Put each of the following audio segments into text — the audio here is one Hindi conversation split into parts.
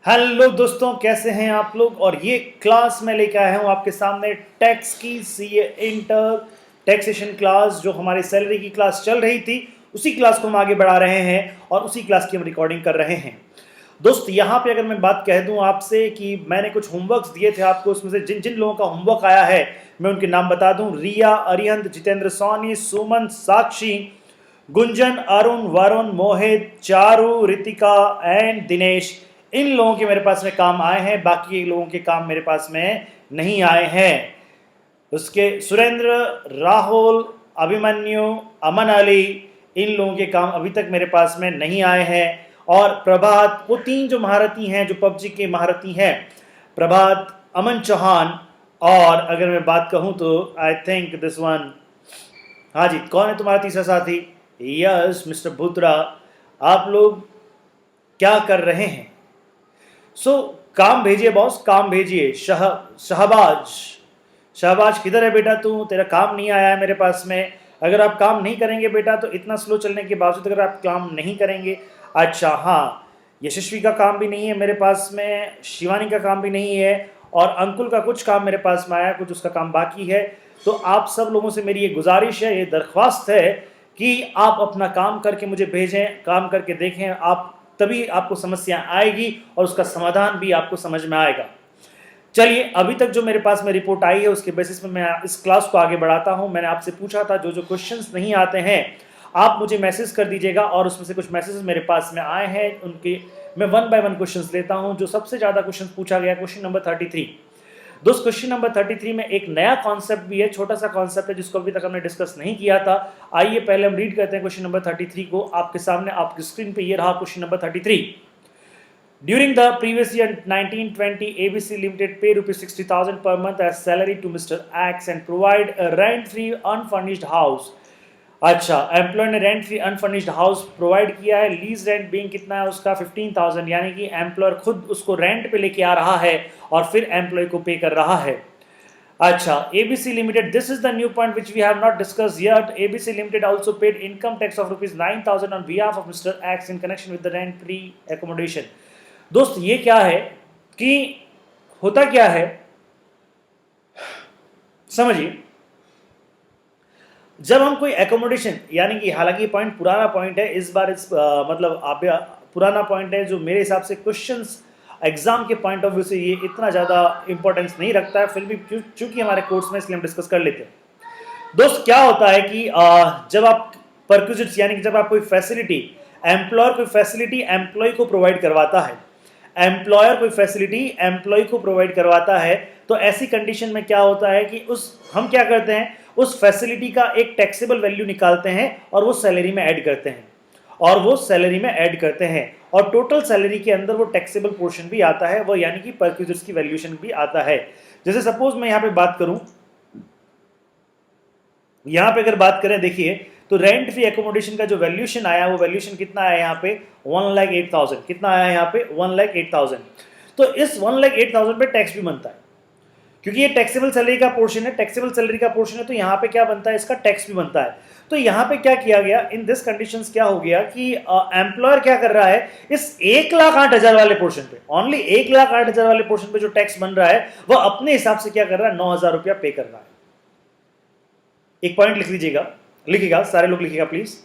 हेलो दोस्तों, कैसे हैं आप लोग। और ये क्लास में लेके आया हूँ आपके सामने टैक्स की सीए इंटर टैक्सेशन क्लास। जो हमारी सैलरी की क्लास चल रही थी उसी क्लास को हम आगे बढ़ा रहे हैं और उसी क्लास की हम रिकॉर्डिंग कर रहे हैं। दोस्त, यहाँ पे अगर मैं बात कह दूं आपसे कि मैंने कुछ होमवर्क्स दिए थे आपको, उसमें से जिन जिन लोगों का होमवर्क आया है मैं उनके नाम बता दूं। रिया, अरिहंत, जितेंद्र, सोनी, सुमन, साक्षी, गुंजन, अरुण, वरुण, मोहित, चारू, रितिका एंड दिनेश। इन लोगों के मेरे पास में काम आए हैं, बाकी लोगों के काम मेरे पास में नहीं आए हैं। उसके सुरेंद्र, राहुल, अभिमन्यु, अमन अली, इन लोगों के काम अभी तक मेरे पास में नहीं आए हैं। और प्रभात, वो तीन जो महारथी हैं, जो पबजी के महारथी हैं, प्रभात, अमन चौहान, और अगर मैं बात कहूं तो आई थिंक दिस वन। हाँ जी, कौन है तुम्हारा तीसरा साथी? Yes, mister Bhutra. आप लोग क्या कर रहे हैं? काम भेजिए बॉस, काम भेजिए। शहबाज, शहबाज किधर है बेटा तू? तेरा काम नहीं आया है मेरे पास में। अगर आप काम नहीं करेंगे बेटा तो इतना स्लो चलने के बावजूद अगर आप काम नहीं करेंगे। अच्छा हाँ, यशस्वी का काम भी नहीं है मेरे पास में, शिवानी का काम भी नहीं है, और अंकुल का कुछ काम मेरे पास में आया, कुछ उसका काम बाकी है। तो आप सब लोगों से मेरी ये गुजारिश है, ये दरख्वास्त है कि आप अपना काम करके मुझे भेजें, काम करके देखें आप, तभी आपको समस्या आएगी और उसका समाधान भी आपको समझ में आएगा। चलिए, अभी तक जो मेरे पास में रिपोर्ट आई है उसके बेसिस में मैं इस क्लास को आगे बढ़ाता हूं। मैंने आपसे पूछा था जो जो क्वेश्चंस नहीं आते हैं आप मुझे मैसेज कर दीजिएगा, और उसमें से कुछ मैसेजेस मेरे पास में आए हैं, उनके मैं वन बाय वन क्वेश्चंस लेता हूं। जो सबसे ज़्यादा क्वेश्चन पूछा गया, क्वेश्चन नंबर 33। दोस्त, क्वेश्चन नंबर 33 में एक नया कॉन्सेप्ट भी है, छोटा सा कॉन्सेप्ट है जिसको अभी तक हमने डिस्कस नहीं किया था। आइए पहले हम रीड करते हैं क्वेश्चन नंबर 33 को। आपके सामने आपकी स्क्रीन पे ये रहा question number 33। During the previous year 1920, ABC Limited paid rupees 60,000 per month as salary to Mr. X and provide a rent-free unfurnished house. अच्छा, एम्प्लॉय ने rent free unfurnished house provide किया है। लीज रेंट बिंग कितना है उसका? 15,000, यानी कि एम्प्लॉयर खुद उसको रेंट पे लेके आ रहा है और फिर एम्प्लॉय को पे कर रहा है। अच्छा, ABC Limited, this is the new point which we have not discussed yet. ABC Limited also paid income tax of rupees 9,000 on behalf of Mr. X in connection with the rent free accommodation. दोस्त, ये क्या है कि होता क्या है, समझिए। जब हम कोई एकोमोडेशन, यानी कि हालांकि पॉइंट पुराना पॉइंट है इस बार, मतलब आप पुराना पॉइंट है जो मेरे हिसाब से क्वेश्चंस एग्जाम के पॉइंट ऑफ व्यू से ये इतना ज़्यादा इंपॉर्टेंस नहीं रखता है, फिर भी चूंकि हमारे कोर्स में, इसलिए हम डिस्कस कर लेते हैं। दोस्त, क्या होता है कि जब आप परक्विजिट्स, यानी कि जब आप कोई फैसिलिटी, एम्प्लॉयर कोई फैसिलिटी एम्प्लॉय को प्रोवाइड करवाता है, एम्प्लॉयर कोई फैसिलिटी एम्प्लॉय को प्रोवाइड करवाता है, तो ऐसी कंडीशन में क्या होता है कि हम क्या करते हैं, उस फैसिलिटी का एक टैक्सेबल वैल्यू निकालते हैं और वो सैलरी में ऐड करते हैं, और टोटल सैलरी के अंदर वो टैक्सेबल पोर्शन भी आता है, वो यानी कि परक्विजिट्स की वैल्यूएशन भी आता है। जैसे सपोज मैं यहाँ पे बात करूं, यहाँ पे अगर बात करें, देखिए, तो रेंट फ्री एकोमोडेशन का जो वैल्यूएशन आया, वो वैल्यूएशन कितना आया यहाँ पे? 1,08,000। कितना आया यहाँ पे? 1,08,000। तो इस 1,08,000 पे टैक्स भी बनता है, क्योंकि ये टैक्सेबल सैलरी का पोर्शन है। टैक्सेबल सैलरी का पोर्शन है तो यहाँ पे क्या बनता है? इसका टैक्स भी बनता है। तो यहाँ पे क्या किया गया, इन दिस कंडीशंस क्या हो गया कि एम्प्लॉयर क्या कर रहा है, इस 1,08,000 वाले पोर्शन पे, ओनली 1,08,000 वाले पोर्शन पे जो टैक्स बन रहा है, वह अपने हिसाब से क्या कर रहा है? 9,000 रुपया पे कर रहा है। एक पॉइंट लिख लीजिएगा, लिखिएगा, सारे लोग लिखिएगा please.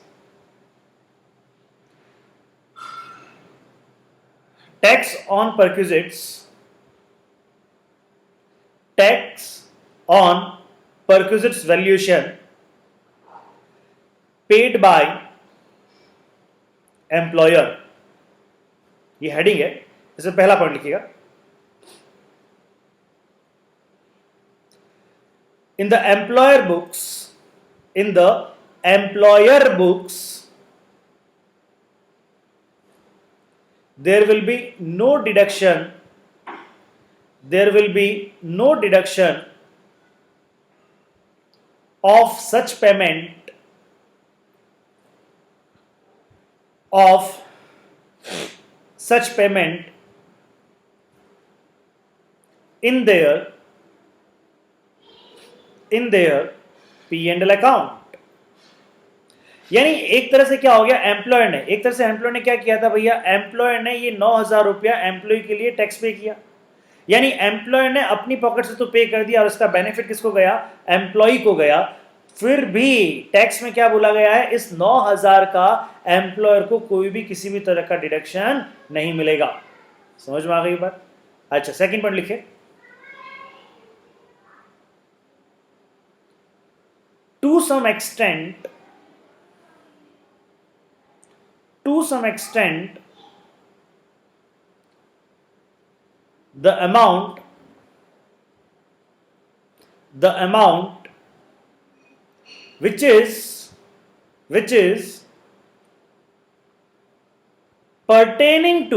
Tax on perquisites, tax on perquisites valuation paid by employer, ये हेडिंग है, इसमें पहला पॉइंट लिखिएगा। In the employer books, in the employer books, there will be no deduction, of such payment, of such payment in their P&L account, यानी एक तरह से क्या हो गया, एम्प्लॉयर ने, एक तरह से एम्प्लॉयर ने क्या किया था भैया, एम्प्लॉयर ने ये 9,000 रुपया एम्प्लॉय के लिए टैक्स पे किया। यानी एम्प्लॉयर ने अपनी पॉकेट से तो पे कर दिया और उसका बेनिफिट किसको गया, एम्प्लॉय को गया। फिर भी टैक्स में क्या बोला गया है, इस 9,000 का एम्प्लॉयर को कोई भी किसी भी तरह का डिडक्शन नहीं मिलेगा। समझ में आ गई बात? अच्छा, सेकंड पॉइंट लिखे, to some extent the amount which is pertaining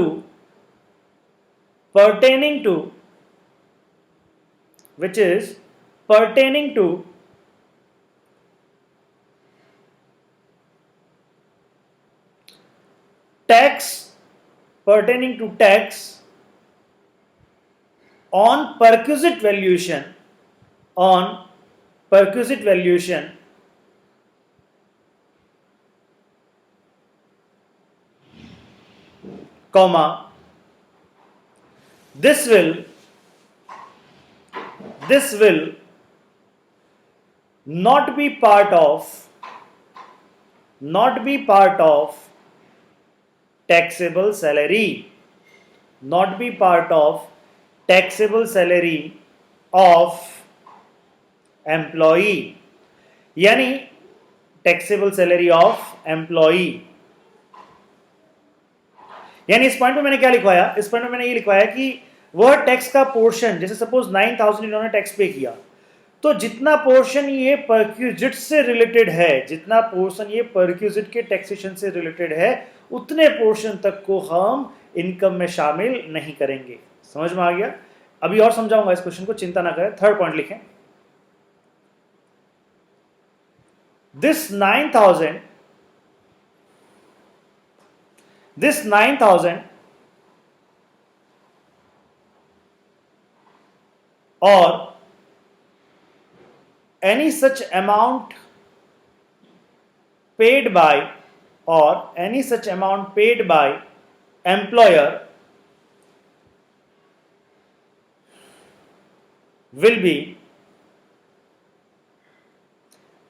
to tax on perquisite valuation comma, this will not be part of taxable salary, not be part of taxable salary of employee, यानी taxable salary of employee। यानी इस पॉइंट में मैंने क्या लिखवाया, इस पॉइंट में मैंने ये लिखवाया कि वह टैक्स का पोर्शन, जैसे सपोज 9,000 इन्होंने टैक्स पे किया, तो जितना पोर्शन ये परक्यूजिट से रिलेटेड है, जितना पोर्शन ये परक्यूजिट के टैक्सेशन से रिलेटेड है, उतने पोर्शन तक को हम इनकम में शामिल नहीं करेंगे। समझ में आ गया? अभी और समझाऊंगा इस क्वेश्चन को, चिंता ना करें। थर्ड पॉइंट लिखें, this 9,000 or any such amount paid by employer will be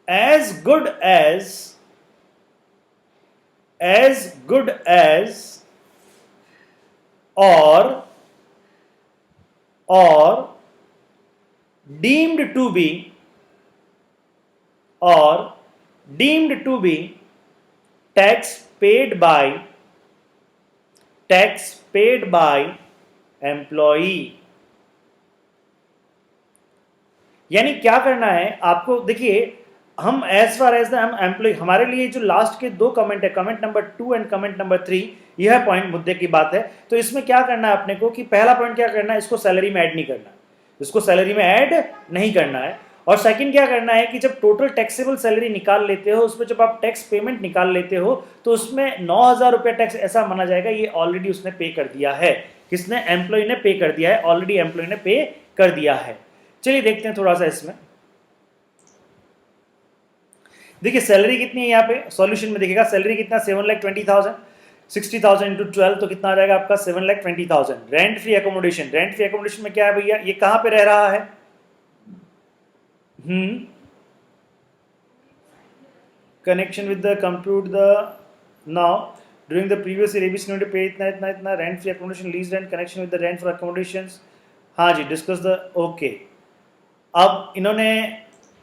as good as or deemed to be tax paid by employee। यानी क्या करना है आपको, देखिए हम एज फार एज हम एम्प्लॉय, हमारे लिए जो लास्ट के दो कमेंट है, comment number 2 and comment number 3, यह पॉइंट मुद्दे की बात है। तो इसमें क्या करना है अपने को कि पहला पॉइंट क्या करना है, इसको सैलरी में ऐड नहीं करना है, इसको सैलरी में ऐड नहीं करना है। और सेकंड क्या करना है कि जब टोटल टैक्सेबल सैलरी निकाल लेते हो, उसमें जब आप टैक्स पेमेंट निकाल लेते हो, तो उसमें 9,000 रुपया टैक्स ऐसा माना जाएगा ये ऑलरेडी उसने पे कर दिया है। किसने? एम्प्लॉय ने पे कर दिया है, ऑलरेडी एम्प्लॉय ने पे कर दिया है। चलिए देखते हैं थोड़ा सा इसमें। देखिए सैलरी कितनी है यहाँ पे, सॉल्यूशन में देखिएगा सैलरी कितना, 7,20,000, 60,000 इंटू 12 तो कितना आ जाएगा आपका 7,20,000। रेंट फ्री एकोमोडेशन में क्या है भैया, ये कहाँ पे रह रहा है? Connection with the compute the now during the previous year ABC ने पे इतना rent free accommodation, lease rent, connection with the rent for accommodations. हाँ जी, डिस्कस द, ओके। अब इन्होंने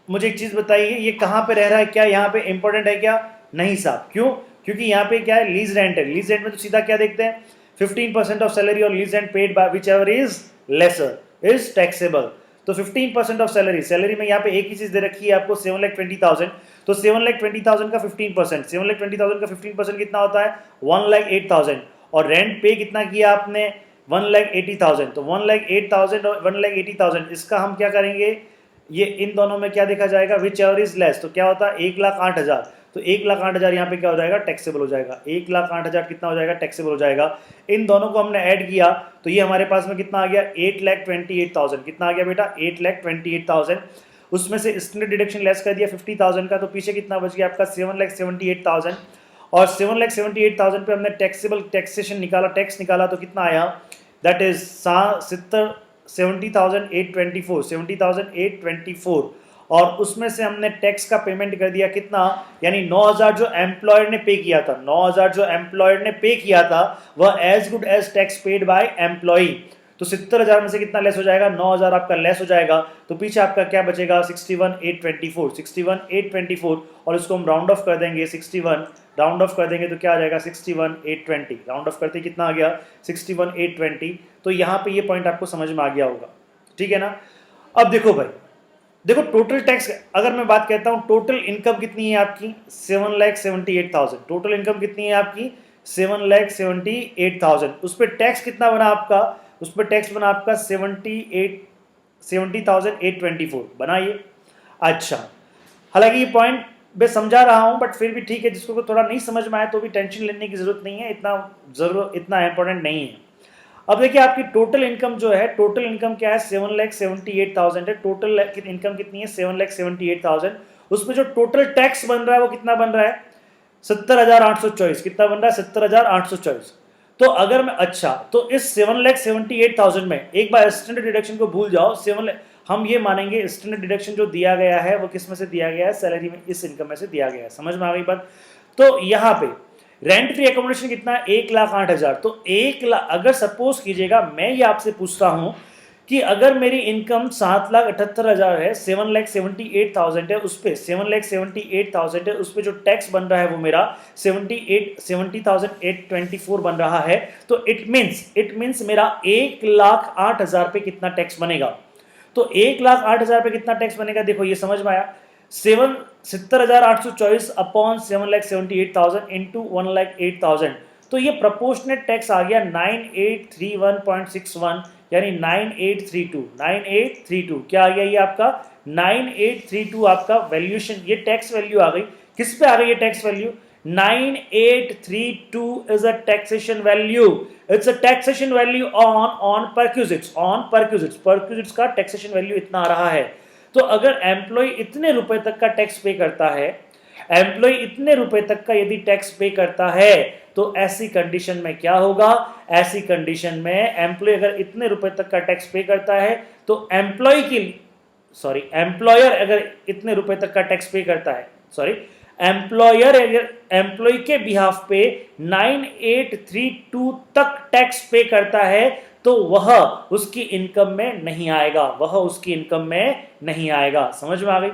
मुझे एक चीज़ बताइए, ये कहाँ पे रह रहा है, क्या यहाँ पे इंपॉर्टेंट है क्या? नहीं साहब, क्यों? क्योंकि यहाँ पे क्या है, लीज रेंट है। लीज रेंट में तो सीधा क्या देखते हैं, 15% ऑफ सैलरी और lease rent paid by which ever is lesser is taxable. तो 15% ऑफ सैलरी में यहाँ पे एक ही चीज़ दे रखी है आपको 7,20,000, तो 7,20,000 का 15%, 7,20,000 का 15% कितना होता है 1,08,000। और रेंट पे कितना किया आपने 1,80,000, तो 1,08,000 और 1,80,000 इसका हम क्या करेंगे, ये इन दोनों में क्या देखा जाएगा, विच एवर इज लेस, तो क्या होता है 1,08,000। तो 1,08,000 यहाँ पे क्या हो जाएगा, टैक्सेबल हो जाएगा। 1,08,000 कितना हो जाएगा, टैक्सेबल हो जाएगा। इन दोनों को हमने ऐड किया तो ये हमारे पास में कितना आ गया, 8,28,000। कितना आ गया बेटा, 8,28,000। उसमें से स्टैंडर्ड डिडक्शन लेस कर दिया 50,000 का, तो पीछे कितना बच गया आपका 7,78,000। और 7,78,000 पे हमने टैक्सेबल टैक्सेशन निकाला, टैक्स निकाला, तो कितना आया, दैट इज 70,824 और उसमें से हमने टैक्स का पेमेंट कर दिया कितना, यानी 9,000 जो एम्प्लॉयर ने पे किया था, 9,000 जो एम्प्लॉयर ने पे किया था वह as good as tax paid by employee. तो 70,000 में से कितना लेस हो जाएगा, 9,000 आपका लेस हो जाएगा, तो पीछे आपका क्या बचेगा 61,824 और इसको हम राउंड ऑफ कर देंगे 61, राउंड ऑफ कर देंगे तो क्या आ जाएगा 61,820, राउंड ऑफ करते कितना आ गया 61,820। तो यहाँ पे ये पॉइंट आपको समझ में आ गया होगा, ठीक है ना। अब देखो भाई, देखो टोटल टैक्स अगर मैं बात कहता हूं, टोटल इनकम कितनी है आपकी 7,78,000, टोटल इनकम कितनी है आपकी 7,78,000, उस पर टैक्स कितना बना आपका, उस पर टैक्स बना आपका 70,824 बना ये। अच्छा, हालांकि ये पॉइंट मैं समझा रहा हूं बट फिर भी ठीक है, जिसको थोड़ा नहीं समझ में आए तो भी टेंशन लेने की जरूरत नहीं है, इतना इंपॉर्टेंट नहीं है। अब देखिए आपकी टोटल इनकम जो है, टोटल इनकम क्या है 7,78,000 है, टोटल इनकम कितनी है 7,78,000, उसमें जो टोटल टैक्स बन रहा है वो कितना बन रहा है 70,824, कितना बन रहा है 70,824। तो अगर मैं, अच्छा तो इस 7,78,000 में एक बार स्टैंडर्ड डिडक्शन को भूल जाओ, हम ये मानेंगे स्टैंडर्ड डिडक्शन जो दिया गया है वो किस में से दिया गया है, सैलरी में, इस इनकम में से दिया गया है, समझ में आ गई बात। तो यहाँ पे रेंट फ्री एकोमोडेशन कितना है 1,08,000, तो 1,00,000 अगर सपोज कीजिएगा मैं ये आपसे पूछता हूं कि अगर मेरी इनकम 7,78,000 है, 7,78,000 है, उस पे 7,78,000 है, उस पे जो टैक्स बन रहा है वो मेरा 70,824 बन रहा है, तो इट मीन्स मेरा 1,08,000 पे कितना टैक्स बनेगा। तो 1,08,000 पे कितना टैक्स बनेगा, देखो ये समझ में आया, 70,824 अपॉन 7,78,000 इंटू 1,08,000, तो ये प्रोपोर्शनेट टैक्स आ गया 9831.61, यानी 9832 क्या आ गया ये आपका 9832 आपका वैल्यूएशन, ये टैक्स वैल्यू आ गई। किस पे आ गई ये tax value, 9832 is a taxation value, it's a taxation value on perquisites का taxation value इतना आ रहा है। तो अगर एम्प्लॉय इतने रुपए तक का टैक्स पे करता है, एम्प्लॉय इतने रुपए तक का यदि टैक्स पे करता है, तो ऐसी कंडीशन में क्या होगा, ऐसी कंडीशन में एम्प्लॉय अगर इतने रुपए तक का टैक्स पे करता है तो एम्प्लॉयर अगर इतने रुपए तक का टैक्स पे करता है, एम्प्लॉयर अगर एम्प्लॉय के बिहाफ पे 9832 तक टैक्स पे करता है तो वह उसकी इनकम में नहीं आएगा, नहीं आएगा, समझ में आ गई।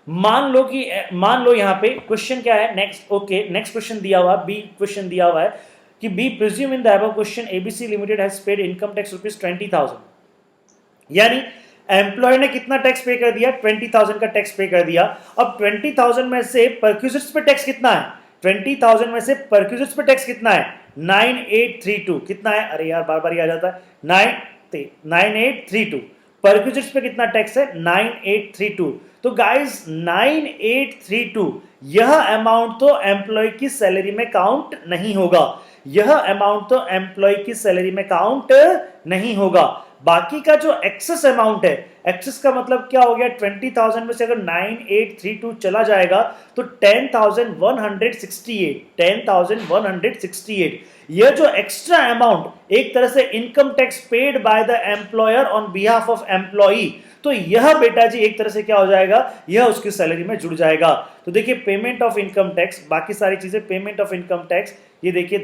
मान लो यहां पे क्वेश्चन क्या है, नेक्स्ट क्वेश्चन दिया हुआ, बी क्वेश्चन दिया हुआ है कि B presume in the above question ABC limited has paid income tax ₹20,000, यानी एम्प्लॉय ने कितना टैक्स पे कर दिया 20,000 का टैक्स पे कर दिया। अब 20,000 में से परक्यूजिट्स पे टैक्स कितना है, 20,000 में से परक्यूजिट्स पे टैक्स कितना है 9832, कितना है, अरे यार बार बार ही आ जाता है 9832, परक्यूजिट्स पे कितना टैक्स है 9832। तो गाइस 9832 यह अमाउंट तो एम्प्लॉय की सैलरी में काउंट नहीं होगा, यह अमाउंट तो एम्प्लॉय की सैलरी में काउंट नहीं होगा। बाकी का जो एक्सेस अमाउंट है, एक्सेस का मतलब क्या हो गया, 20,000 में से अगर 9832 चला जाएगा तो 10,168, यह जो एक्स्ट्रा अमाउंट एक तरह से income tax paid by the employer on behalf of employee, तो यह बेटा जी एक तरह से क्या हो जाएगा, यह उसकी सैलरी में जुड़ जाएगा। तो देखिए पेमेंट ऑफ इनकम टैक्स, बाकी सारी चीजें पेमेंट ऑफ इनकम टैक्स, ये देखिए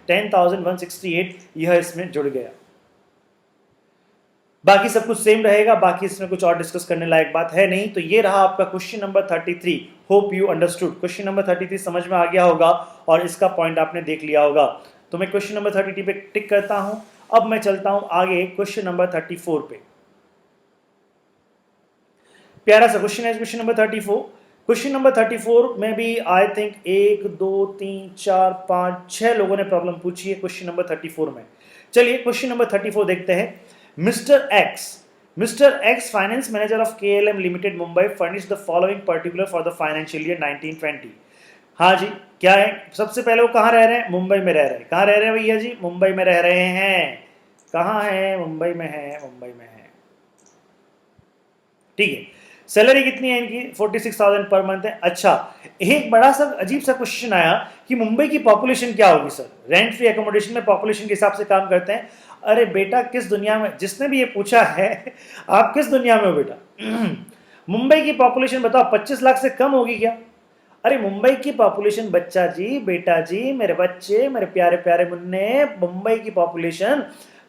10,168 यह इसमें जुड़ गया। बाकी सब कुछ सेम रहेगा, बाकी इसमें कुछ और डिस्कस करने लायक बात है नहीं। तो ये रहा आपका question number 33। Hope you understood, question number 33 समझ में आ गया होगा और इसका पॉइंट आपने देख लिया होगा। तो मैं क्वेश्चन नंबर 33 पे टिक करता हूं। अब मैं चलता हूं आगे क्वेश्चन नंबर 34 पे। प्यारा सा क्वेश्चन है क्वेश्चन नंबर 34। क्वेश्चन नंबर 34 में भी आई थिंक 1 2 3 4 5 6 लोगों ने प्रॉब्लम पूछी है क्वेश्चन नंबर 34 में। चलिए क्वेश्चन नंबर 34 देखते हैं। Mister ex finance manager of KLM limited Mumbai furnish the following particular for the financial year 1920। हाँ जी, क्या है, सबसे पहले वो कहाँ रह रहे हैं, मुंबई में रह रहे हैं। कहाँ रह रहे हैं भैया जी, मुंबई में रह रहे हैं। कहाँ है, मुंबई में है, मुंबई में है। ठीक है। सैलरी कितनी है इनकी? 46,000 पर मंथ है। अच्छा, एक बड़ा सा अजीब सा क्वेश्चन आया कि मुंबई की पॉपुलेशन क्या होगी सर? रेंट फ्री एकोमोडेशन में पॉपुलेशन के हिसाब से काम करते हैं। अरे बेटा, किस दुनिया में, जिसने भी ये पूछा है आप किस दुनिया में हो बेटा? मुंबई की पॉपुलेशन बताओ 25 लाख से कम होगी क्या? अरे मुंबई की पॉपुलेशन बच्चा जी, बेटा जी, मेरे बच्चे, मेरे प्यारे प्यारे मुन्ने, मुंबई की पॉपुलेशन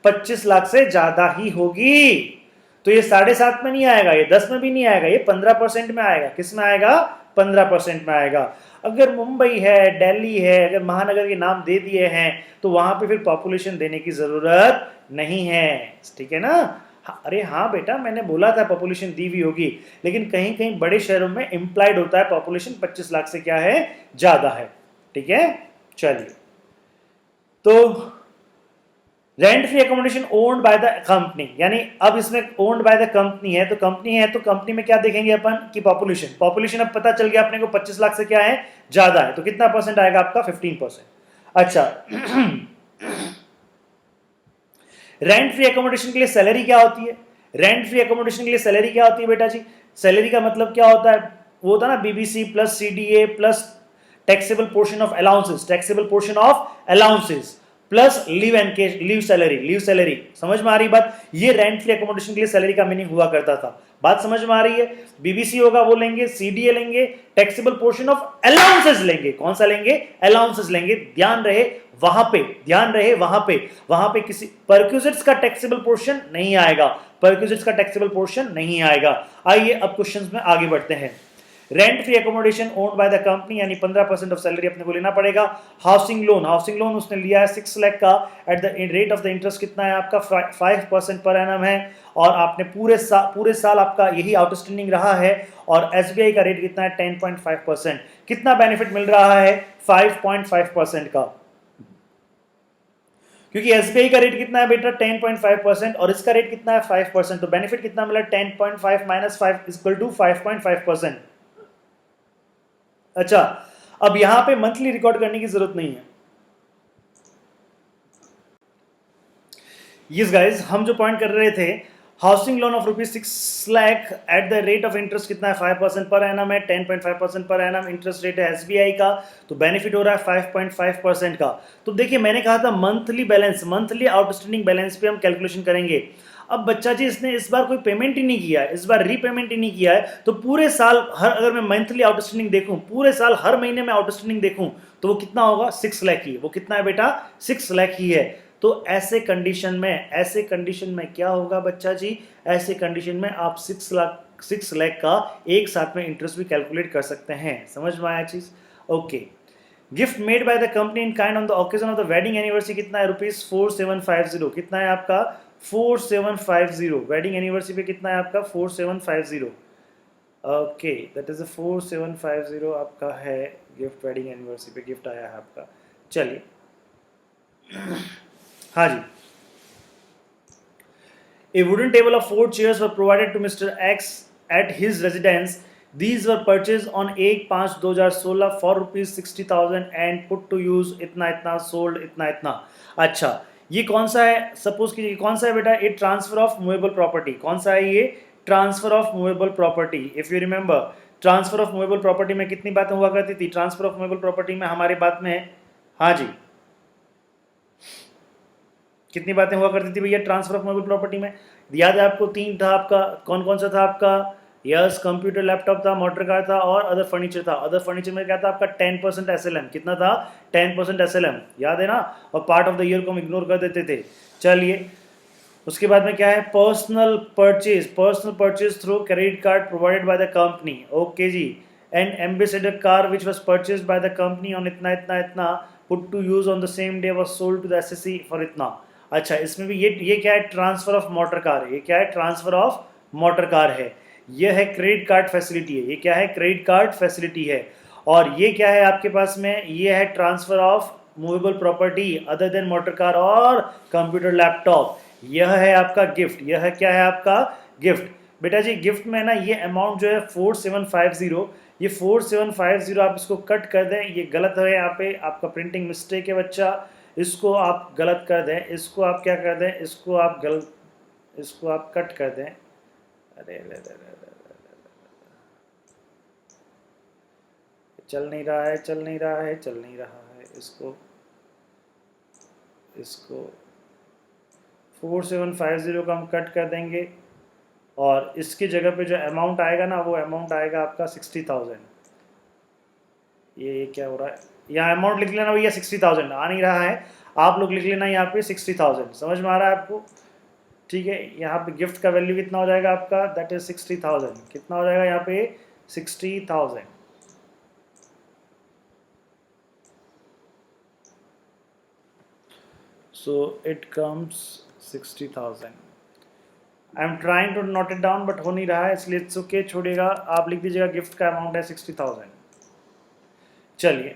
25 लाख से ज्यादा ही होगी। तो ये 7.5 में नहीं आएगा, ये 10 में भी नहीं आएगा, ये 15% में आएगा। किस में आएगा? 15% में आएगा। अगर मुंबई है, दिल्ली है, अगर महानगर के नाम दे दिए हैं तो वहां पे फिर पॉपुलेशन देने की जरूरत नहीं है, ठीक है ना? अरे हाँ बेटा, मैंने बोला था पॉपुलेशन दी हुई होगी, लेकिन कहीं कहीं बड़े शहरों में इंप्लाइड होता है पॉपुलेशन 25 लाख से क्या है, ज्यादा है, ठीक है। चलिए, तो rent free accommodation owned by the company, यानी अब इसमें ओन्ड बाय द कंपनी है, तो कंपनी में क्या देखेंगे अपन की पॉपुलेशन अब पता चल गया अपने को 25 लाख से क्या है, ज्यादा है, तो कितना परसेंट आएगा आपका? 15%। अच्छा, रेंट फ्री एकोमोडेशन के लिए सैलरी क्या होती है? रेंट फ्री एकोमोडेशन के लिए सैलरी क्या होती है बेटा जी? सैलरी का मतलब क्या होता है? वो होता है ना BBC plus CDA plus taxable portion of allowances plus leave salary. समझ में आ रही बात? ये रेंट फ्री एकोमोडेशन के लिए सैलरी का मीनिंग हुआ करता था। बात समझ में आ रही है? बीबीसी होगा वो लेंगे, सीडीए लेंगे, टैक्सेबल पोर्शन ऑफ अलाउंसेस लेंगे। कौन सा लेंगे? अलाउंसेस लेंगे। ध्यान रहे वहां पे किसी परक्यूजिट्स का टैक्सेबल पोर्शन नहीं आएगा। आइए अब क्वेश्चंस में आगे बढ़ते हैं। Rent free accommodation owned by the company, यानी 15% ऑफ सैलरी अपने को लेना पड़ेगा। हाउसिंग लोन उसने लिया है 6 लाख का। At the rate of the interest कितना है आपका? 5% पर एनम है, और आपने पूरे साल आपका यही आउटस्टैंडिंग रहा है। और एसबीआई का रेट कितना है? 10.5%। कितना बेनिफिट मिल रहा है? 5.5% का, क्योंकि एसबीआई का रेट कितना है बेटा? 10.5%, और इसका रेट कितना है? 5%। तो बेनिफिट कितना मिला? 10.5 माइनस 5 इक्वल टू 5.5%। अच्छा, अब यहां पे मंथली रिकॉर्ड करने की जरूरत नहीं है। यस गाइस, हम जो पॉइंट कर रहे थे, housing loan of ₹6 lakh at the rate of interest कितना है? 5% पर एनम है, 10.5% पर एनम इंटरेस्ट रेट है एसबीआई का, तो बेनिफिट हो रहा है 5.5% का। तो देखिए, मैंने कहा था मंथली आउटस्टैंडिंग बैलेंस पे हम कैलकुलेशन करेंगे। अब बच्चा जी, इसने इस बार कोई पेमेंट ही नहीं किया है, इस बार रीपेमेंट ही नहीं किया है, तो पूरे साल अगर मैं मंथली आउटस्टैंडिंग देखूं, पूरे साल हर महीने में आउटस्टैंडिंग देखूं, तो वो कितना होगा? 6 लाख ही। वो कितना है बेटा? 6 लाख ही है। तो ऐसे कंडीशन में क्या होगा बच्चा जी? ऐसे कंडीशन में आप 6 लाख का एक साथ में इंटरेस्ट भी कैलकुलेट कर सकते हैं। समझ में आया चीज? Okay. Gift made by the company in kind on the occasion of the wedding anniversary कितना है? ₹4750। कितना है आपका? 4750। वेडिंग एनिवर्सरी पे कितना है आपका? 4750। ओके, दैट इज 4750 आपका है गिफ्ट। वेडिंग एनिवर्सरी पे गिफ्ट आया है आपका। चलिए, हाँ जी। A wooden table of 4 chairs were provided to Mr. X at his residence. These were purchased on 1/5/2016 for ₹60,000 and put to use इतना sold इतना। अच्छा, ये कौन सा है? सपोज कीजिए, कौन सा है बेटा? ये ट्रांसफर ऑफ मूवेबल प्रॉपर्टी। कौन सा है ये? Transfer of movable property. If you remember, transfer of movable property में कितनी बातें हुआ करती थी? ट्रांसफर ऑफ मूवेबल प्रॉपर्टी में हमारी बात में, हाँ जी, कितनी बातें हुआ करती थी भैया ट्रांसफर ऑफ मूवेबल प्रॉपर्टी में? याद है आपको? 3 था आपका। कौन कौन सा था आपका? यस, कंप्यूटर, लैपटॉप था, मोटर कार था, और अदर फर्नीचर था। अदर फर्नीचर में क्या था आपका? 10% एसएलएम। कितना था? 10% एसएलएम, याद है ना? और पार्ट ऑफ द ईयर को हम इग्नोर कर देते थे। चलिए, उसके बाद में क्या है? Personal purchase through credit card provided by the company. Okay जी। An ambassador car which was purchase by the company on इतना put to use on the same day was sold to the SSC for इतना। अच्छा, इसमें भी ये क्या है? ट्रांसफर ऑफ मोटर कार है। ये क्या है? ट्रांसफर ऑफ मोटर कार है। ये है क्रेडिट कार्ड फैसिलिटी है। ये क्या है? क्रेडिट कार्ड फैसिलिटी है। और ये क्या है आपके पास में? ये है transfer of movable property other than motor car और कंप्यूटर, लैपटॉप। यह है आपका गिफ्ट। यह है क्या है आपका? गिफ्ट। बेटा जी, गिफ्ट में ना ये अमाउंट जो है 4750, ये 4750 आप इसको कट कर दें, ये गलत है, यहाँ पे आपका प्रिंटिंग मिस्टेक है बच्चा, इसको आप गलत कर दें, इसको आप क्या कर दें, इसको आप कट कर दें। अरे चल नहीं रहा है, चल नहीं रहा है, चल नहीं रहा है। इसको 4750 का हम कट कर देंगे और इसकी जगह पे जो अमाउंट आएगा ना, वो अमाउंट आएगा आपका 60,000। ये क्या हो रहा है, यहाँ अमाउंट लिख लेना भैया 60,000, आ नहीं रहा है, आप लोग लिख लेना यहाँ पे 60,000। समझ में आ रहा है आपको? ठीक है, यहाँ पे गिफ्ट का वैल्यू कितना हो जाएगा आपका, दैट इज 60,000। कितना हो जाएगा यहाँ पे 60,000। so it comes 60,000। I am trying to note it down but हो नहीं रहा है, इसलिए इट्स ओके, छोड़िएगा, आप लिख दीजिएगा गिफ्ट का अमाउंट है 60,000। चलिए,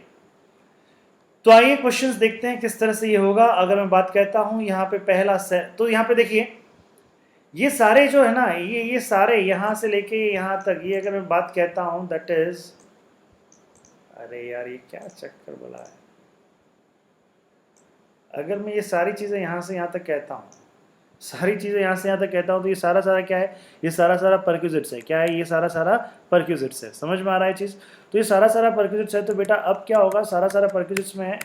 तो आइए क्वेश्चंस देखते हैं किस तरह से ये होगा। अगर मैं बात करता हूं यहाँ पे पहला तो यहाँ पे देखिए, ये सारे जो है ना, ये सारे यहाँ से लेके यहाँ तक, ये अगर मैं बात कहता हूं दैट इज, अरे यार ये क्या चक्कर बोला है, अगर मैं ये सारी चीज़ें यहाँ से यहाँ तक कहता हूँ, सारी चीज़ें यहाँ से यहाँ तक कहता हूँ, तो ये सारा सारा क्या है, ये सारा सारा परक्यूजिट्स है। क्या है, ये सारा सारा परक्यूजिट्स है। समझ में आ रहा है चीज़? तो ये सारा सारा परक्यूजिट्स है, तो बेटा अब क्या होगा, सारा सारा परक्यूजिट्स में है,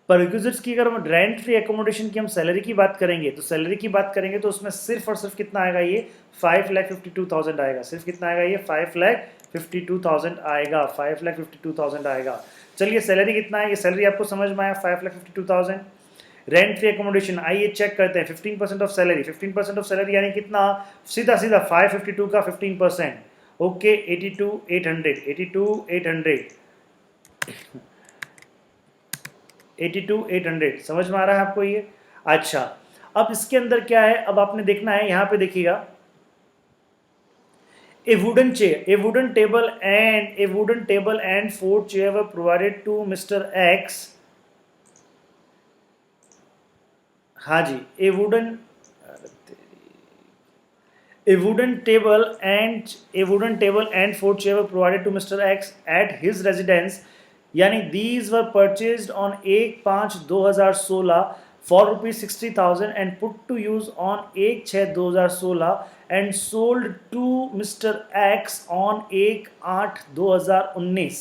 परक्यूजिट्स की अगर हम रेंट फ्री एकोमोडेशन की हम सैलरी की बात करेंगे, तो सैलरी की बात करेंगे तो उसमें सिर्फ और सिर्फ कितना आएगा, ये 5,52,000 आएगा। सिर्फ कितना आएगा, ये 5,52,000 आएगा, 5,52,000 आएगा। चलिए सैलरी कितना है, ये सैलरी आपको समझ में आया 5,52,000। रेंट फ्री एकोमोडेशन, आइए चेक करते हैं, 15% ऑफ सैलरी, 15% ऑफ सैलरी यानी कितना, सीधा सीधा 552 का 15%, ओके 82,800, 82,800। समझ में आ रहा है आपको ये? अच्छा, अब इसके अंदर क्या है, अब आपने देखना है, यहां पे देखिएगा, a wooden table and 4 chairs were provided to Mr. X। हाँ जी, a wooden table and 4 chairs were provided to Mr. X at his residence, यानी these were purchased on 1/5/2016 for ₹60,000 and put to use on 1/6/2016 and sold to Mr. X on 1/8/2019।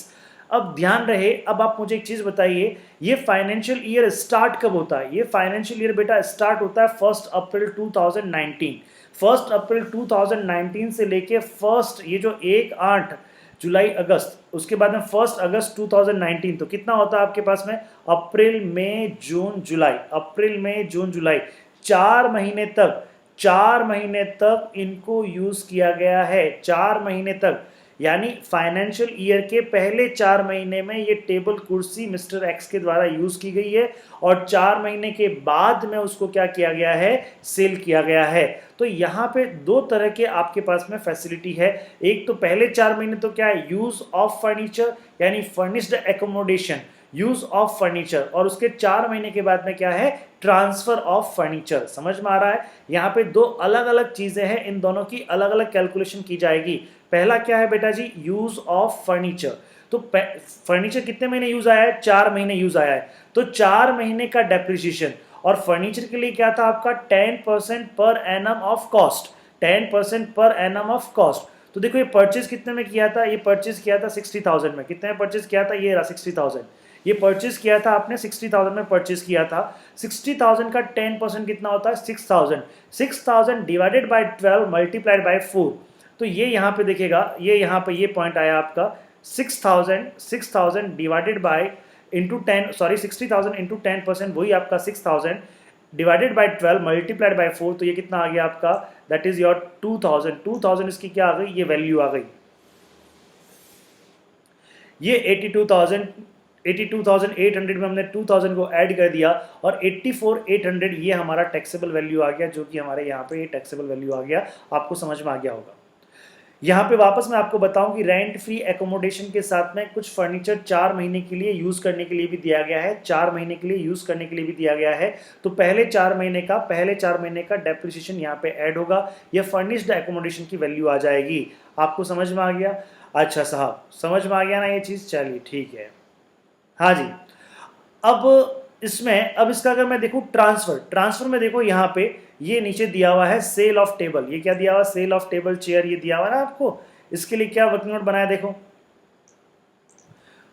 अब ध्यान रहे, अब आप मुझे एक चीज़ बताइए, ये फाइनेंशियल ईयर स्टार्ट कब होता है? ये फाइनेंशियल ईयर बेटा स्टार्ट होता है 1 अप्रैल 2019। 1 अप्रैल 2019 से लेके ये जो 1/8 जुलाई अगस्त, उसके बाद में 1 अगस्त 2019, तो कितना होता है आपके पास में, अप्रैल मई जून जुलाई, अप्रैल मई जून जुलाई, 4 महीने तक इनको यूज किया गया है, 4 महीने तक। यानी फाइनेंशियल ईयर के पहले 4 महीने में ये टेबल कुर्सी मिस्टर एक्स के द्वारा यूज की गई है और 4 महीने के बाद में उसको क्या किया गया है, सेल किया गया है। तो यहाँ पे 2 तरह के आपके पास में फैसिलिटी है। एक तो पहले 4 महीने तो क्या है, यूज ऑफ फर्नीचर यानी furnished accommodation, use of furniture, और उसके 4 महीने के बाद में क्या है, ट्रांसफर ऑफ फर्नीचर। समझ में आ रहा है? यहाँ पे 2 अलग अलग चीजें हैं, इन दोनों की अलग अलग कैलकुलेशन की जाएगी। पहला क्या है बेटा जी, यूज ऑफ फर्नीचर। तो फर्नीचर कितने महीने यूज आया है, 4 महीने यूज आया है, तो 4 महीने का डेप्रिसिएशन। और फर्नीचर के लिए क्या था आपका, 10% per annum of cost, 10% per annum of cost. तो देखो ये परचेज कितने में किया था, ये परचेज किया था 60,000 में। कितने में परचेज किया था, ये रहा 60,000। ये परचेज किया था आपने 60,000 में परचेज किया था। 60,000 का 10% कितना होता है, 6,000। 6,000 डिवाइडेड बाय 12 मल्टीप्लाइड बाय 4। तो ये यहाँ पे देखिएगा, ये यहाँ पे ये पॉइंट आया आपका 6,000 divided by into 10, sorry 60,000 into 10%, वही आपका 6,000 डिवाइडेड बाय 12 मल्टीप्लाइड बाय 4। तो ये कितना आ गया आपका, दैट इज योर 2,000 इसकी क्या आ गई, ये वैल्यू आ गई। ये 82,800 में हमने 2,000 को ऐड कर दिया और 84,800 ये हमारा टैक्सेबल वैल्यू आ गया, जो कि हमारे यहाँ पे ये टैक्सेबल वैल्यू आ गया। आपको समझ में आ गया होगा। यहाँ पे वापस मैं आपको बताऊं कि रेंट फ्री एकोमोडेशन के साथ में कुछ फर्नीचर 4 महीने के लिए यूज करने के लिए भी दिया गया है, 4 महीने के लिए यूज करने के लिए भी दिया गया है। तो पहले 4 महीने का डेप्रिसिएशन यहाँ पे ऐड होगा, ये फर्निश्ड एकोमोडेशन की वैल्यू आ जाएगी। आपको समझ में आ गया? अच्छा साहब, समझ में आ गया ना ये चीज़? चलिए ठीक है, हाँ जी। अब इसमें, अब इसका अगर मैं देखूं ट्रांसफर में देखो यहाँ पे ये नीचे दिया हुआ है सेल ऑफ टेबल। ये क्या दिया हुआ, सेल ऑफ टेबल चेयर, ये दिया हुआ ना आपको, इसके लिए क्या वर्किंग नोट बनाया देखो।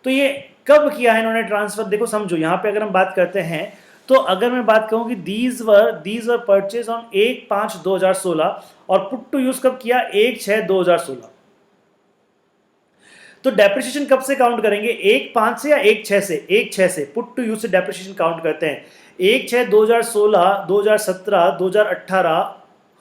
तो ये कब किया है इन्होंने ट्रांसफर, देखो समझो यहां पे अगर हम बात करते हैं तो अगर मैं बात कहूं कि दीज वर परचेज ऑन 1/5/2016 और पुट टू यूज कब किया 1/6/2016। तो डेप्रिसिएशन कब से काउंट करेंगे 1/5 से या 1/6 से? 1/6 से पुट टू यूज से डेप्रिसिएशन काउंट करते हैं। 1/6/2016, 2017, 2018,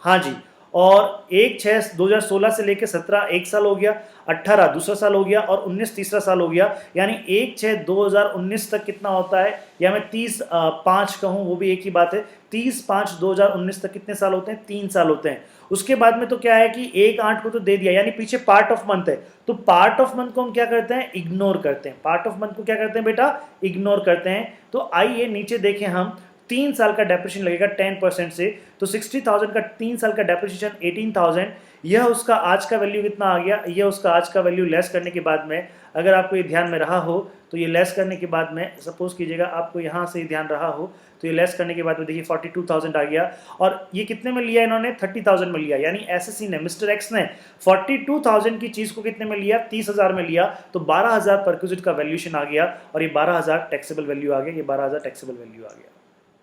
हाँ जी, और 1/6/2016 से लेकर 17 एक साल हो गया, 18 दूसरा साल हो गया और 19 तीसरा साल हो गया। यानी 1/6/2019 तक कितना होता है, या मैं 30/5 कहूँ वो भी एक ही बात है, 30/5/2019 तक कितने साल होते हैं? 3 साल होते हैं। उसके बाद में तो क्या है कि 1/8 को तो दे दिया, यानी पीछे पार्ट ऑफ मंथ है, तो पार्ट ऑफ मंथ को हम क्या करते हैं? इग्नोर करते हैं। पार्ट ऑफ मंथ को क्या करते हैं बेटा? इग्नोर करते हैं। तो आइए नीचे देखें हम, 3 साल का डेप्रिसिएशन लगेगा 10% से, तो 60,000 का 3 साल का डेप्रिसिएशन 18,000, यह उसका आज का वैल्यू कितना आ गया? यह उसका आज का वैल्यू लेस करने के बाद में, अगर आपको ये ध्यान में रहा हो तो ये लेस करने के बाद में, सपोज कीजिएगा आपको यहाँ से ध्यान रहा हो तो ये लेस करने के बाद में देखिए 42,000 आ गया। और ये कितने में लिया इन्होंने? 30,000 में लिया। यानी ऐसे सीन है, मिस्टर एक्स ने 42,000 की चीज को कितने में लिया? 30,000 में लिया। तो 12,000 परक्विजिट का वैल्यूएशन आ गया और ये 12,000 टैक्सेबल वैल्यू आ गया, ये 12,000 टैक्सेबल वैल्यू आ गया।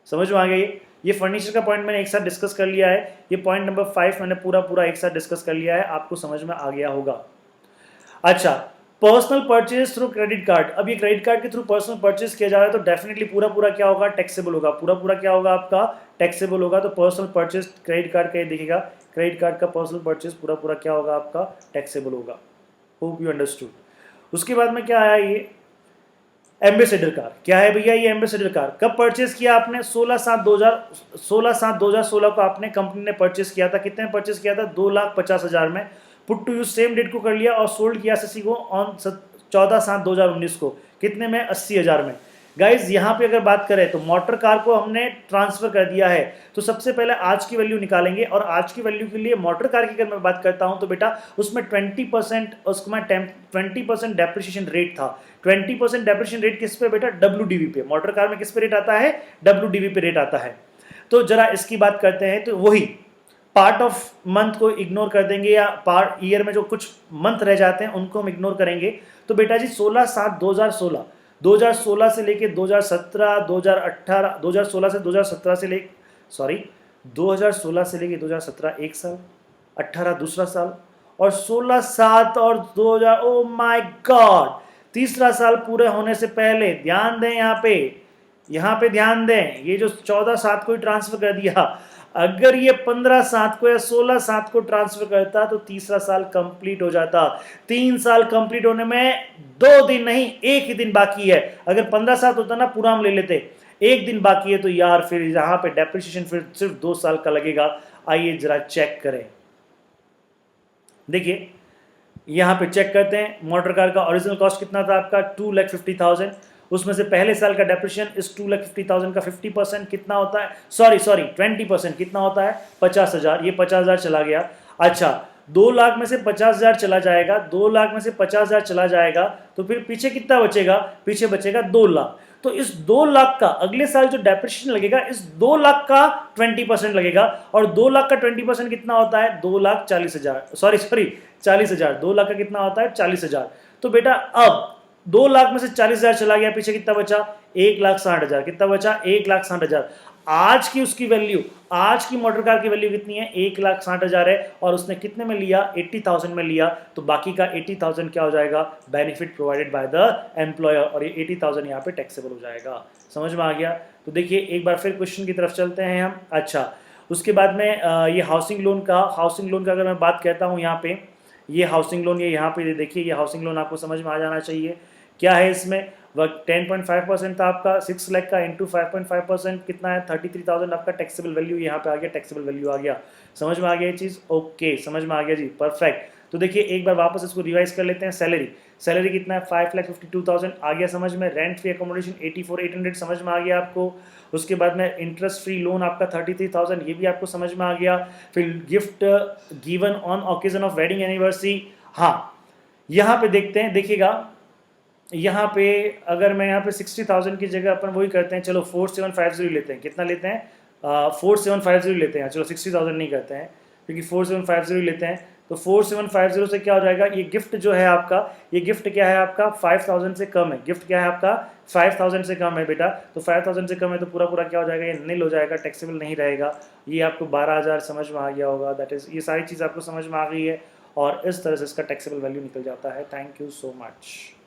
समझ में आ गया? ये फर्नीचर का पॉइंट मैंने एक साथ डिस्कस कर लिया है, ये पॉइंट नंबर 5 मैंने पूरा एक साथ डिस्कस कर लिया है, आपको समझ में आ गया होगा। अच्छा, personal purchase through credit card. अब ये क्रेडिट कार्ड के थ्रू पर्सनल परचेज किया जा रहा है तो डेफिनेटली पूरा क्या होगा? टैक्सेबल होगा। पूरा क्या होगा आपका? टैक्सेबल होगा। तो पर्सनल परचेज क्रेडिट कार्ड का ये देखिएगा, क्रेडिट कार्ड का पर्सनल परचेज पूरा क्या होगा आपका? टैक्सेबल होगा। Hope you understood. उसके बाद में क्या आया? ये एम्बेसडर कार। क्या है भैया ये एम्बेसडर कार? कब परचेज किया आपने? 16/7/2016 को आपने कंपनी ने परचेज किया था। कितने में परचेज किया था? 2,50,000 में। Put to use same date को कर लिया और सोल्ड किया एसएससी को ऑन 14/7/2019 को। कितने में? 80,000 में। गाइज यहाँ पे अगर बात करें तो मोटर कार को हमने ट्रांसफर कर दिया है, तो सबसे पहले आज की वैल्यू निकालेंगे और आज की वैल्यू के लिए मोटर कार की अगर मैं बात करता हूं तो बेटा उसमें 20% उसमें 20% डेप्रिसिएशन रेट था। 20% डेप्रिसिएशन रेट किस पे बेटा? डब्ल्यूडीवी पे। मोटर कार में किस पे रेट आता है? डब्ल्यूडीवी पे रेट आता है। तो जरा इसकी बात करते हैं, तो वही पार्ट ऑफ मंथ को इग्नोर कर देंगे या पार्ट ईयर में जो कुछ मंथ रह जाते हैं उनको हम इग्नोर करेंगे। तो बेटा जी 16/7/2016, 2016 से लेके 2017, 2018, 2016 से 2017 से लेके 2016 से लेके 2017 एक साल, 18 दूसरा साल और 16/7 और 2000, ओ माय गॉड, तीसरा साल पूरे होने से पहले। ध्यान दें यहाँ पे ध्यान दें, ये जो 14/7 को ही ट्रांसफर कर दिया, अगर ये 15/7 को या 16/7 को ट्रांसफर करता तो तीसरा साल कंप्लीट हो जाता। 3 साल कंप्लीट होने में 2 दिन नहीं, 1 ही दिन बाकी है। अगर 15/7 होता ना पूरा हम ले लेते, 1 दिन बाकी है, तो यार फिर यहां पे डेप्रिसिएशन फिर सिर्फ 2 साल का लगेगा। आइए जरा चेक करें, देखिए यहां पे चेक करते हैं। मोटर कार का ओरिजिनल कॉस्ट कितना था आपका? 2,50,000। उसमें से पहले साल का डेप्रिसिएशन इस 2,50,000 का 50% कितना होता है? सॉरी 20% कितना होता है? 50,000। ये 50,000 चला गया। अच्छा, 2 लाख में से 50,000 चला जाएगा, 2 लाख में से 50,000 चला जाएगा, तो फिर पीछे कितना बचेगा? पीछे बचेगा 2 लाख। तो इस 2 लाख का अगले साल जो डेप्रिसिएशन लगेगा, इस 2 लाख का 20% लगेगा। और 2 लाख का 20% कितना होता है? 2,40,000। सॉरी 40,000। 2 लाख का कितना होता है? 40,000। तो बेटा अब 2 लाख में से 40,000 चला गया, पीछे कितना बचा? 1,60,000। कितना बचा? 1,60,000। आज की उसकी वैल्यू, आज की मोटर कार की वैल्यू कितनी है? 1,60,000 है और उसने कितने में लिया? 80,000 में लिया। तो बाकी का 80,000 क्या हो जाएगा? Benefit provided by the employer, और ये 80,000 यहाँ पे टैक्सेबल हो जाएगा। समझ में आ गया? तो देखिए एक बार फिर क्वेश्चन की तरफ चलते हैं हम। अच्छा, उसके बाद में ये हाउसिंग लोन का अगर मैं बात कहता हूँ, यहाँ पे ये हाउसिंग लोन, ये यहाँ पे देखिए, ये हाउसिंग लोन आपको समझ में आ जाना चाहिए। क्या है इसमें? वह 10.5% था आपका, 6 लाख का इंटू 5.5% कितना है? 33,000 आपका टैक्सेबल वैल्यू यहाँ पे आ गया, टैक्सेबल वैल्यू आ गया। समझ में आ गया ये चीज़? ओके, समझ में आ गया जी, परफेक्ट। तो देखिए एक बार वापस इसको रिवाइज कर लेते हैं। सैलरी कितना है? 5,52,000 आ गया समझ में। रेंट फ्री अकोमोडेशन 84,800 समझ में आ गया आपको। उसके बाद में इंटरेस्ट फ्री लोन आपका 33,000, ये भी आपको समझ में आ गया। फिर gift given on occasion of wedding anniversary. हाँ, यहाँ पे देखते हैं, देखिएगा यहाँ पे अगर मैं यहाँ पे 60,000 की जगह अपन वही करते हैं, चलो 4750 लेते हैं। कितना लेते हैं? 4750 लेते हैं। चलो 60,000 नहीं करते हैं, क्योंकि 4750 लेते हैं तो 4750 से क्या हो जाएगा, ये गिफ्ट जो है आपका, ये गिफ्ट क्या है आपका 5000 से कम है, गिफ्ट क्या है आपका 5000 से कम है बेटा, तो 5000 से कम है तो पूरा पूरा क्या हो जाएगा, ये नील हो जाएगा, टैक्सेबल नहीं रहेगा। ये आपको 12000 समझ में आ गया होगा, दैट इज़ ये सारी चीज़ आपको समझ में आ गई है और इस तरह से इसका टैक्सेबल वैल्यू निकल जाता है। Thank you so much.